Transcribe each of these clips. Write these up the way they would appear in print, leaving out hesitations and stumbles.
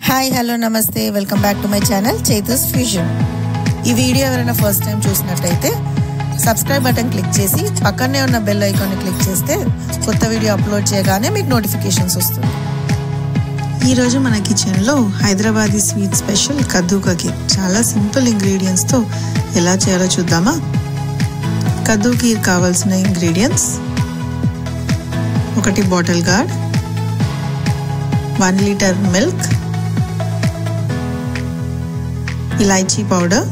Hi hello నమస్తే welcome back to my channel Chaitu's fusion. ఈ video ఎవరైనా ఫస్ట్ టైం చూసినట్లయితే సబ్స్క్రైబ్ బటన్ క్లిక్ చేసి పక్కనే ఉన్న బెల్ ఐకాన్ని క్లిక్ చేస్తే కొత్త వీడియో అప్లోడ్ చేయగానే మీకు నోటిఫికేషన్స్ వస్తుంది. ఈరోజు మన కిచెన్లో హైదరాబాదీ స్వీట్ స్పెషల్ కద్దు కా ఖీర్ చాలా సింపుల్ ఇంగ్రీడియంట్స్తో ఎలా చేయాలో చూద్దామా. కద్దు ఖీర్ కావాల్సిన ingredients: 1 bottle gourd, 1 litre milk, इलायची powder,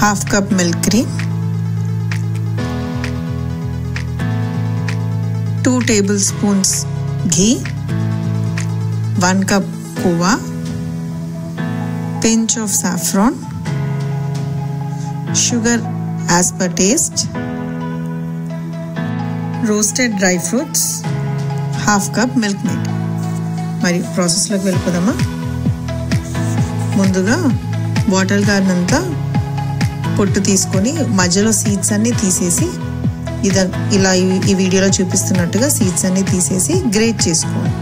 1/2 cup milk cream, 2 tablespoons ghee, 1 cup khoya, pinch of saffron, sugar as per taste, roasted dry fruits, 1/2 cup milk maid. మరి ప్రాసెస్లోకి వెళ్ళిపోదామా. ముందుగా బాటిల్ గార్డ్ అంతా పొట్టు తీసుకొని మధ్యలో సీడ్స్ అన్ని తీసేసి ఇలా ఈ వీడియోలో చూపిస్తున్నట్టుగా సీడ్స్ అన్ని తీసేసి గ్రేట్ చేసుకోండి.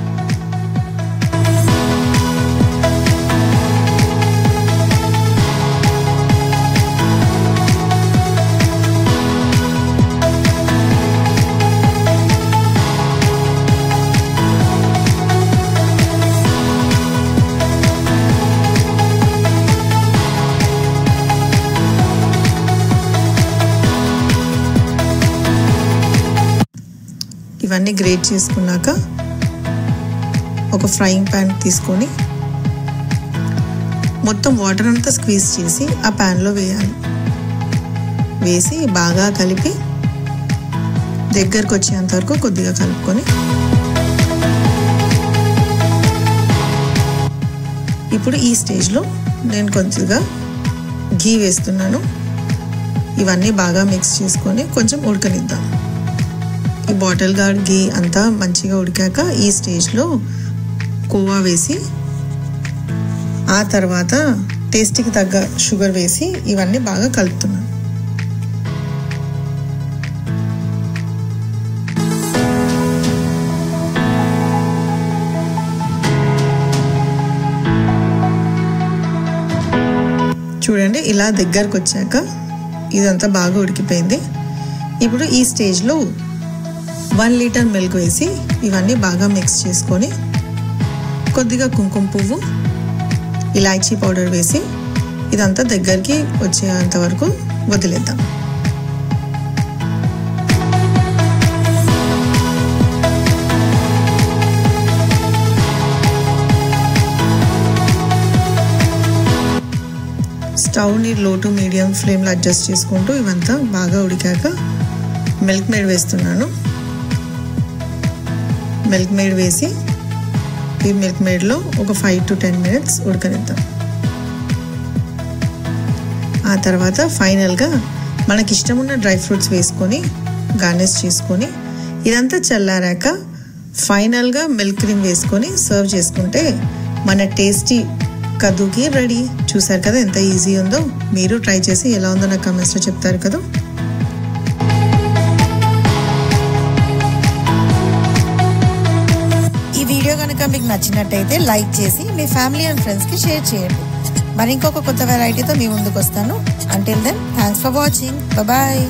ఇవన్నీ గ్రేట్ చేసుకున్నాక ఒక ఫ్రైయింగ్ ప్యాన్ తీసుకొని మొత్తం వాటర్ అంతా స్క్వీజ్ చేసి ఆ ప్యాన్లో వేయాలి. వేసి బాగా కలిపి దగ్గరకు వచ్చేంత వరకు కొద్దిగా కలుపుకొని ఇప్పుడు ఈ స్టేజ్లో నేను కొద్దిగా ఘీ వేస్తున్నాను. ఇవన్నీ బాగా మిక్స్ చేసుకొని కొంచెం ఉడకనిద్దాం. ఈ బాటిల్ గార్డ్ ఘీ అంతా మంచిగా ఉడికాక ఈ స్టేజ్లో కోవా వేసి ఆ తర్వాత టేస్ట్కి తగ్గ షుగర్ వేసి ఇవన్నీ బాగా కలుపుతున్నాను. చూడండి, ఇలా దగ్గరకు వచ్చాక ఇదంతా బాగా ఉడికిపోయింది. ఇప్పుడు ఈ స్టేజ్లో 1 లీటర్ మిల్క్ వేసి ఇవన్నీ బాగా మిక్స్ చేసుకొని కొద్దిగా కుంకుమ పువ్వు, ఇలాచీ పౌడర్ వేసి ఇదంతా దగ్గరికి వచ్చేంత వరకు వదిలేద్దాం. స్టవ్ని లో టు మీడియం ఫ్లేమ్లో అడ్జస్ట్ చేసుకుంటూ ఇవంతా బాగా ఉడికాక మిల్క్ మేడ్ వేస్తున్నాను. మిల్క్ మేడ్ వేసి ఈ మిల్క్ మేడ్లో ఒక 5 to 10 minutes ఉడకనిద్దాం. ఆ తర్వాత ఫైనల్గా మనకి ఇష్టం ఉన్న డ్రై ఫ్రూట్స్ వేసుకొని గార్నిష్ చేసుకొని ఇదంతా చల్లారాక ఫైనల్గా మిల్క్ క్రీమ్ వేసుకొని సర్వ్ చేసుకుంటే మన టేస్టీ కద్దు ఖీర్ రెడీ. చూసారు కదా ఎంత ఈజీ ఉందో. మీరు ట్రై చేసి ఎలా ఉందో నాకు కామెంట్స్లో చెప్తారు కదా. వీడియో కనుక మీకు నచ్చినట్టయితే లైక్ చేసి మీ ఫ్యామిలీ అండ్ ఫ్రెండ్స్కి షేర్ చేయండి. మరి ఇంకొక కొత్త వెరైటీతో మీ ముందుకు వస్తాను. Until then thanks for watching. Bye.